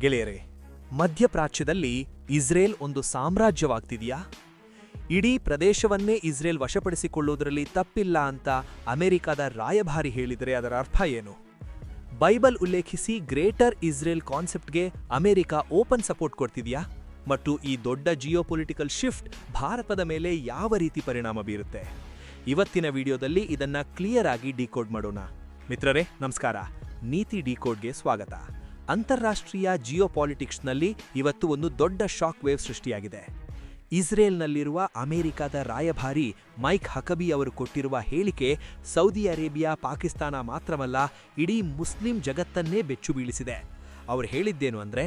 ಗೆಳೆಯರೇ, ಮಧ್ಯಪ್ರಾಚ್ಯದಲ್ಲಿ ಇಸ್ರೇಲ್ ಒಂದು ಸಾಮ್ರಾಜ್ಯವಾಗ್ತಿದೆಯಾ? ಇಡೀ ಪ್ರದೇಶವನ್ನೇ ಇಸ್ರೇಲ್ ವಶಪಡಿಸಿಕೊಳ್ಳುವುದರಲ್ಲಿ ತಪ್ಪಿಲ್ಲ ಅಂತ ಅಮೆರಿಕದ ರಾಯಭಾರಿ ಹೇಳಿದರೆ ಅದರ ಅರ್ಥ ಏನು? ಬೈಬಲ್ ಉಲ್ಲೇಖಿಸಿ ಗ್ರೇಟರ್ ಇಸ್ರೇಲ್ ಕಾನ್ಸೆಪ್ಟ್ಗೆ ಅಮೆರಿಕ ಓಪನ್ ಸಪೋರ್ಟ್ ಕೊಡ್ತಿದೆಯಾ? ಮತ್ತು ಈ ದೊಡ್ಡ ಜಿಯೋಪೊಲಿಟಿಕಲ್ ಶಿಫ್ಟ್ ಭಾರತದ ಮೇಲೆ ಯಾವ ರೀತಿ ಪರಿಣಾಮ ಬೀರುತ್ತೆ? ಇವತ್ತಿನ ವಿಡಿಯೋದಲ್ಲಿ ಇದನ್ನ ಕ್ಲಿಯರ್ ಆಗಿ ಡಿಕೋಡ್ ಮಾಡೋಣ. ಮಿತ್ರರೇ ನಮಸ್ಕಾರ, ನೀತಿ ಡಿಕೋಡ್ಗೆ ಸ್ವಾಗತ. ಅಂತಾರಾಷ್ಟ್ರೀಯ ಜಿಯೋಪಾಲಿಟಿಕ್ಸ್ನಲ್ಲಿ ಇವತ್ತು ಒಂದು ದೊಡ್ಡ ಶಾಕ್ ವೇವ್ ಸೃಷ್ಟಿಯಾಗಿದೆ. ಇಸ್ರೇಲ್ನಲ್ಲಿರುವ ಅಮೆರಿಕದ ರಾಯಭಾರಿ ಮೈಕ್ ಹಕಬಿ ಅವರು ಕೊಟ್ಟಿರುವ ಹೇಳಿಕೆ ಸೌದಿ ಅರೇಬಿಯಾ, ಪಾಕಿಸ್ತಾನ ಮಾತ್ರವಲ್ಲ, ಇಡೀ ಮುಸ್ಲಿಂ ಜಗತ್ತನ್ನೇ ಬೆಚ್ಚು ಬೀಳಿಸಿದೆ. ಅವರು ಹೇಳಿದ್ದೇನು ಅಂದರೆ,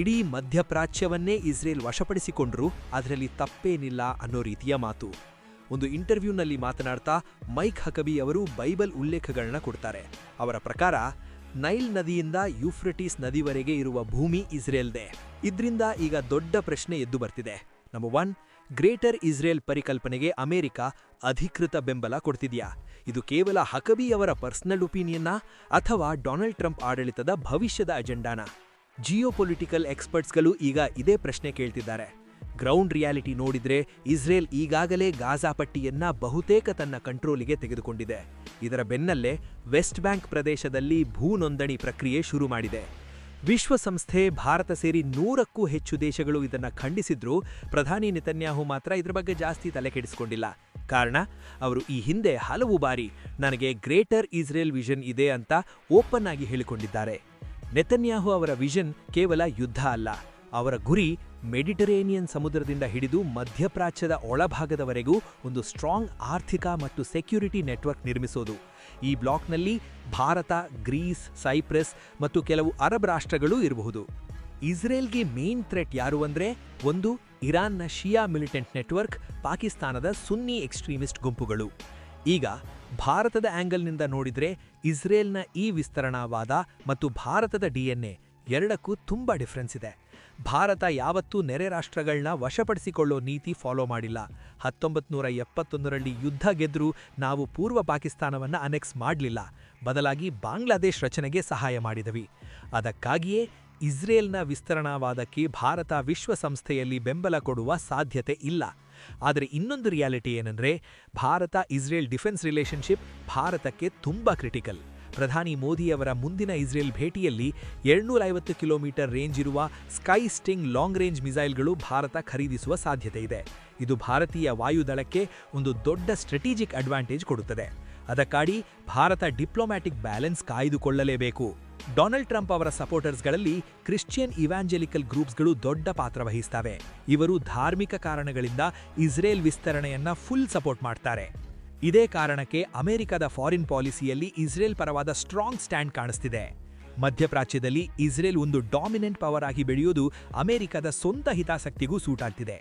ಇಡೀ ಮಧ್ಯಪ್ರಾಚ್ಯವನ್ನೇ ಇಸ್ರೇಲ್ ವಶಪಡಿಸಿಕೊಂಡ್ರೂ ಅದರಲ್ಲಿ ತಪ್ಪೇನಿಲ್ಲ ಅನ್ನೋ ರೀತಿಯ ಮಾತು. ಒಂದು ಇಂಟರ್ವ್ಯೂನಲ್ಲಿ ಮಾತನಾಡ್ತಾ ಮೈಕ್ ಹಕಬಿ ಅವರು ಬೈಬಲ್ ಉಲ್ಲೇಖಗಳನ್ನ ಕೊಡ್ತಾರೆ. ಅವರ ಪ್ರಕಾರ ನೈಲ್ ನದಿಯಿಂದ ಯೂಫ್ರಟೀಸ್ ನದಿವರೆಗೆ ಇರುವ ಭೂಮಿ ಇಸ್ರೇಲ್ದೇ. ಇದರಿಂದ ಈಗ ದೊಡ್ಡ ಪ್ರಶ್ನೆ ಎದ್ದು ಬರ್ತಿದೆ. ನಂಬರ್ 1, ಗ್ರೇಟರ್ ಇಸ್ರೇಲ್ ಪರಿಕಲ್ಪನೆಗೆ ಅಮೆರಿಕ ಅಧಿಕೃತ ಬೆಂಬಲ ಕೊಡ್ತಿದೆಯಾ? ಇದು ಕೇವಲ ಹಕಬಿ ಅವರ ಪರ್ಸನಲ್ ಒಪಿನಿಯನ್ನ ಅಥವಾ ಡೊನಾಲ್ಡ್ ಟ್ರಂಪ್ ಆಡಳಿತದ ಭವಿಷ್ಯದ ಅಜೆಂಡಾನ? ಜಿಯೋಪೊಲಿಟಿಕಲ್ ಎಕ್ಸ್ಪರ್ಟ್ಸ್ಗಳು ಈಗ ಇದೇ ಪ್ರಶ್ನೆ ಕೇಳ್ತಿದ್ದಾರೆ. ಗ್ರೌಂಡ್ ರಿಯಾಲಿಟಿ ನೋಡಿದ್ರೆ ಇಸ್ರೇಲ್ ಈಗಾಗಲೇ ಗಾಜಾ ಪಟ್ಟಿಯನ್ನ ಬಹುತೇಕ ತನ್ನ ಕಂಟ್ರೋಲಿಗೆ ತೆಗೆದುಕೊಂಡಿದೆ. ಇದರ ಬೆನ್ನಲ್ಲೇ ವೆಸ್ಟ್ ಬ್ಯಾಂಕ್ ಪ್ರದೇಶದಲ್ಲಿ ಭೂ ನೋಂದಣಿ ಪ್ರಕ್ರಿಯೆ ಶುರು ಮಾಡಿದೆ. ವಿಶ್ವಸಂಸ್ಥೆ, ಭಾರತ ಸೇರಿ 100ಕ್ಕೂ ಹೆಚ್ಚು ದೇಶಗಳು ಇದನ್ನ ಖಂಡಿಸಿದ್ರೂ ಪ್ರಧಾನಿ ನೆತನ್ಯಾಹು ಮಾತ್ರ ಇದರ ಬಗ್ಗೆ ಜಾಸ್ತಿ ತಲೆ ಕೆಡಿಸಿಕೊಂಡಿಲ್ಲ. ಕಾರಣ, ಅವರು ಈ ಹಿಂದೆ ಹಲವು ಬಾರಿ ನನಗೆ ಗ್ರೇಟರ್ ಇಸ್ರೇಲ್ ವಿಷನ್ ಇದೆ ಅಂತ ಓಪನ್ ಆಗಿ ಹೇಳಿಕೊಂಡಿದ್ದಾರೆ. ನೆತನ್ಯಾಹು ಅವರ ವಿಷನ್ ಕೇವಲ ಯುದ್ಧ ಅಲ್ಲ, ಅವರ ಗುರಿ ಮೆಡಿಟರೇನಿಯನ್ ಸಮುದ್ರದಿಂದ ಹಿಡಿದು ಮಧ್ಯಪ್ರಾಚ್ಯದ ಒಳಭಾಗದವರೆಗೂ ಒಂದು ಸ್ಟ್ರಾಂಗ್ ಆರ್ಥಿಕ ಮತ್ತು ಸೆಕ್ಯೂರಿಟಿ ನೆಟ್ವರ್ಕ್ ನಿರ್ಮಿಸೋದು. ಈ ಬ್ಲಾಕ್ನಲ್ಲಿ ಭಾರತ, ಗ್ರೀಸ್, ಸೈಪ್ರಸ್ ಮತ್ತು ಕೆಲವು ಅರಬ್ ರಾಷ್ಟ್ರಗಳೂ ಇರಬಹುದು. ಇಸ್ರೇಲ್ಗೆ ಮೇನ್ ಥ್ರೆಟ್ ಯಾರು ಅಂದ್ರೆ, ಒಂದು ಇರಾನ್ನ ಶಿಯಾ ಮಿಲಿಟೆಂಟ್ ನೆಟ್ವರ್ಕ್, ಪಾಕಿಸ್ತಾನದ ಸುನ್ನಿ ಎಕ್ಸ್ಟ್ರೀಮಿಸ್ಟ್ ಗುಂಪುಗಳು. ಈಗ ಭಾರತದ ಆಂಗಲ್ನಿಂದ ನೋಡಿದ್ರೆ ಇಸ್ರೇಲ್ನ ಈ ವಿಸ್ತರಣಾವಾದ ಮತ್ತು ಭಾರತದ ಡಿಎನ್ಎ ಎರಡಕ್ಕೂ ತುಂಬಾ ಡಿಫರೆನ್ಸ್ ಇದೆ. ಭಾರತ ಯಾವತ್ತೂ ನೆರೆ ರಾಷ್ಟ್ರಗಳನ್ನ ವಶಪಡಿಸಿಕೊಳ್ಳೋ ನೀತಿ ಫಾಲೋ ಮಾಡಿಲ್ಲ. 1971ರಲ್ಲಿ ಯುದ್ಧ ಗೆದ್ರೂ ನಾವು ಪೂರ್ವ ಪಾಕಿಸ್ತಾನವನ್ನು ಅನೆಕ್ಸ್ ಮಾಡಲಿಲ್ಲ. ಬದಲಾಗಿ ಬಾಂಗ್ಲಾದೇಶ್ ರಚನೆಗೆ ಸಹಾಯ ಮಾಡಿದವಿ. ಅದಕ್ಕಾಗಿಯೇ ಇಸ್ರೇಲ್ನ ವಿಸ್ತರಣಾವಾದಕ್ಕೆ ಭಾರತ ವಿಶ್ವಸಂಸ್ಥೆಯಲ್ಲಿ ಬೆಂಬಲ ಕೊಡುವ ಸಾಧ್ಯತೆ ಇಲ್ಲ. ಆದರೆ ಇನ್ನೊಂದು ರಿಯಾಲಿಟಿ ಏನಂದ್ರೆ, ಭಾರತ ಇಸ್ರೇಲ್ ಡಿಫೆನ್ಸ್ ರಿಲೇಶನ್ಶಿಪ್ ಭಾರತಕ್ಕೆ ತುಂಬಾ ಕ್ರಿಟಿಕಲ್. ಪ್ರಧಾನಿ ಮೋದಿಯವರ ಮುಂದಿನ ಇಸ್ರೇಲ್ ಭೇಟಿಯಲ್ಲಿ 250 ಕಿಲೋಮೀಟರ್ ರೇಂಜ್ ಇರುವ ಸ್ಕೈ ಸ್ಟಿಂಗ್ ಲಾಂಗ್ ರೇಂಜ್ ಮಿಸೈಲ್ಗಳು ಭಾರತ ಖರೀದಿಸುವ ಸಾಧ್ಯತೆ ಇದೆ. ಇದು ಭಾರತೀಯ ವಾಯುದಳಕ್ಕೆ ಒಂದು ದೊಡ್ಡ ಸ್ಟ್ರಾಟಜಿಕ್ ಅಡ್ವಾಂಟೇಜ್ ಕೊಡುತ್ತದೆ. ಅದಕ್ಕಾಗಿ ಭಾರತ ಡಿಪ್ಲೊಮ್ಯಾಟಿಕ್ ಬ್ಯಾಲೆನ್ಸ್ ಕಾಯ್ದುಕೊಳ್ಳಲೇಬೇಕು. ಡೊನಾಲ್ಡ್ ಟ್ರಂಪ್ ಅವರ ಸಪೋರ್ಟರ್ಸ್ಗಳಲ್ಲಿ ಕ್ರಿಶ್ಚಿಯನ್ ಇವಾಂಜೆಲಿಕಲ್ ಗ್ರೂಪ್ಸ್ಗಳು ದೊಡ್ಡ ಪಾತ್ರ ವಹಿಸ್ತವೆ. ಇವರು ಧಾರ್ಮಿಕ ಕಾರಣಗಳಿಂದ ಇಸ್ರೇಲ್ ವಿಸ್ತರಣೆಯನ್ನ ಫುಲ್ ಸಪೋರ್ಟ್ ಮಾಡ್ತಾರೆ. ಇದೇ ಕಾರಣಕ್ಕೆ ಅಮೆರಿಕದ ಫಾರಿನ್ ಪಾಲಿಸಿಯಲ್ಲಿ ಇಸ್ರೇಲ್ ಪರವಾದ ಸ್ಟ್ರಾಂಗ್ ಸ್ಟ್ಯಾಂಡ್ ಕಾಣಿಸ್ತಿದೆ. ಮಧ್ಯಪ್ರಾಚ್ಯದಲ್ಲಿ ಇಸ್ರೇಲ್ ಒಂದು ಡಾಮಿನೆಂಟ್ ಪವರ್ ಆಗಿ ಬೆಳೆಯೋದು ಅಮೆರಿಕದ ಸ್ವಂತ ಹಿತಾಸಕ್ತಿಗೂ ಸೂಟಾಗ್ತಿದೆ.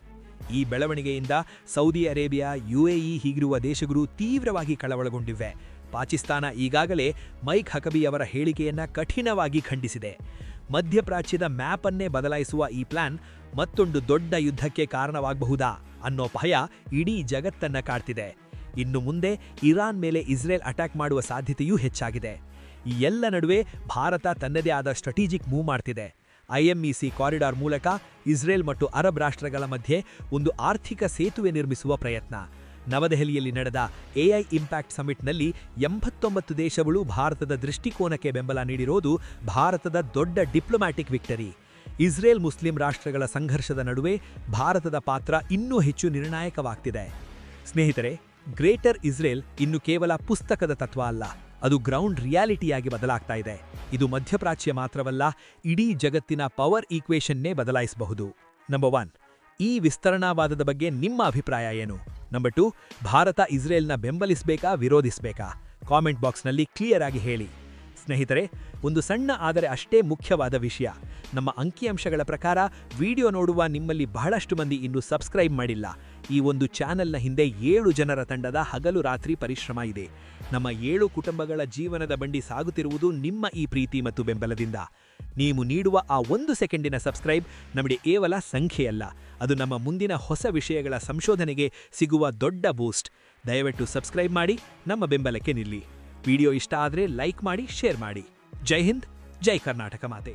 ಈ ಬೆಳವಣಿಗೆಯಿಂದ ಸೌದಿ ಅರೇಬಿಯಾ, UAE ಹೀಗಿರುವ ದೇಶಗಳು ತೀವ್ರವಾಗಿ ಕಳವಳಗೊಂಡಿವೆ. ಪಾಕಿಸ್ತಾನ ಈಗಾಗಲೇ ಮೈಕ್ ಹಕಬಿ ಅವರ ಹೇಳಿಕೆಯನ್ನ ಕಠಿಣವಾಗಿ ಖಂಡಿಸಿದೆ. ಮಧ್ಯಪ್ರಾಚ್ಯದ ಮ್ಯಾಪ್ ಅನ್ನೇ ಬದಲಾಯಿಸುವ ಈ ಪ್ಲಾನ್ ಮತ್ತೊಂದು ದೊಡ್ಡ ಯುದ್ಧಕ್ಕೆ ಕಾರಣವಾಗಬಹುದಾ ಅನ್ನೋ ಭಯ ಇಡೀ ಜಗತ್ತನ್ನ ಕಾಡ್ತಿದೆ. ಇನ್ನು ಮುಂದೆ ಇರಾನ್ ಮೇಲೆ ಇಸ್ರೇಲ್ ಅಟ್ಯಾಕ್ ಮಾಡುವ ಸಾಧ್ಯತೆಯೂ ಹೆಚ್ಚಾಗಿದೆ. ಈ ಎಲ್ಲ ನಡುವೆ ಭಾರತ ತನ್ನದೇ ಆದ ಸ್ಟ್ರಾಟಜಿಕ್ ಮೂವ್ ಮಾಡ್ತಿದೆ. IMEC ಕಾರಿಡಾರ್ ಮೂಲಕ ಇಸ್ರೇಲ್ ಮತ್ತು ಅರಬ್ ರಾಷ್ಟ್ರಗಳ ಮಧ್ಯೆ ಒಂದು ಆರ್ಥಿಕ ಸೇತುವೆ ನಿರ್ಮಿಸುವ ಪ್ರಯತ್ನ. ನವದೆಹಲಿಯಲ್ಲಿ ನಡೆದ AI ಇಂಪ್ಯಾಕ್ಟ್ ಸಮಿಟ್ನಲ್ಲಿ 89 ದೇಶಗಳು ಭಾರತದ ದೃಷ್ಟಿಕೋನಕ್ಕೆ ಬೆಂಬಲ ನೀಡಿರೋದು ಭಾರತದ ದೊಡ್ಡ ಡಿಪ್ಲೊಮ್ಯಾಟಿಕ್ ವಿಕ್ಟರಿ. ಇಸ್ರೇಲ್ ಮುಸ್ಲಿಂ ರಾಷ್ಟ್ರಗಳ ಸಂಘರ್ಷದ ನಡುವೆ ಭಾರತದ ಪಾತ್ರ ಇನ್ನೂ ಹೆಚ್ಚು ನಿರ್ಣಾಯಕವಾಗ್ತಿದೆ. ಸ್ನೇಹಿತರೆ, ಗ್ರೇಟರ್ ಇಸ್ರೇಲ್ ಇನ್ನು ಕೇವಲ ಪುಸ್ತಕದ ತತ್ವ ಅಲ್ಲ, ಅದು ಗ್ರೌಂಡ್ ರಿಯಾಲಿಟಿಯಾಗಿ ಬದಲಾಗ್ತಾ ಇದೆ. ಇದು ಮಧ್ಯಪ್ರಾಚ್ಯ ಮಾತ್ರವಲ್ಲ, ಇಡೀ ಜಗತ್ತಿನ ಪವರ್ ಈಕ್ವೇಷನ್ನೇ ಬದಲಾಯಿಸಬಹುದು. ನಂಬರ್ 1, ಈ ವಿಸ್ತರಣಾವಾದದ ಬಗ್ಗೆ ನಿಮ್ಮ ಅಭಿಪ್ರಾಯ ಏನು? ನಂಬರ್ 2, ಭಾರತ ಇಸ್ರೇಲ್ನ ಬೆಂಬಲಿಸಬೇಕಾ, ವಿರೋಧಿಸಬೇಕಾ? ಕಾಮೆಂಟ್ ಬಾಕ್ಸ್ನಲ್ಲಿ ಕ್ಲಿಯರ್ ಆಗಿ ಹೇಳಿ. ಸ್ನೇಹಿತರೆ, ಒಂದು ಸಣ್ಣ ಆದರೆ ಅಷ್ಟೇ ಮುಖ್ಯವಾದ ವಿಷಯ. ನಮ್ಮ ಅಂಕಿಅಂಶಗಳ ಪ್ರಕಾರ ವಿಡಿಯೋ ನೋಡುವ ನಿಮ್ಮಲ್ಲಿ ಬಹಳಷ್ಟು ಮಂದಿ ಇನ್ನೂ ಸಬ್ಸ್ಕ್ರೈಬ್ ಮಾಡಿಲ್ಲ. ಈ ಒಂದು ಚಾನೆಲ್ನ ಹಿಂದೆ 7 ಜನರ ತಂಡದ ಹಗಲು ರಾತ್ರಿ ಪರಿಶ್ರಮ ಇದೆ. ನಮ್ಮ 7 ಕುಟುಂಬಗಳ ಜೀವನದ ಬಂಡಿ ಸಾಗುತ್ತಿರುವುದು ನಿಮ್ಮ ಈ ಪ್ರೀತಿ ಮತ್ತು ಬೆಂಬಲದಿಂದ. ನೀವು ನೀಡುವ ಆ 1 ಸೆಕೆಂಡಿನ ಸಬ್ಸ್ಕ್ರೈಬ್ ನಮಗೆ ಕೇವಲ ಸಂಖ್ಯೆಯಲ್ಲ, ಅದು ನಮ್ಮ ಮುಂದಿನ ಹೊಸ ವಿಷಯಗಳ ಸಂಶೋಧನೆಗೆ ಸಿಗುವ ದೊಡ್ಡ ಬೂಸ್ಟ್. ದಯವಿಟ್ಟು ಸಬ್ಸ್ಕ್ರೈಬ್ ಮಾಡಿ, ನಮ್ಮ ಬೆಂಬಲಕ್ಕೆ ನಿಲ್ಲಿ. ವಿಡಿಯೋ ಇಷ್ಟ ಆದರೆ ಲೈಕ್ ಮಾಡಿ, ಶೇರ್ ಮಾಡಿ. ಜೈ ಹಿಂದ್, ಜೈ ಕರ್ನಾಟಕ ಮಾತೆ.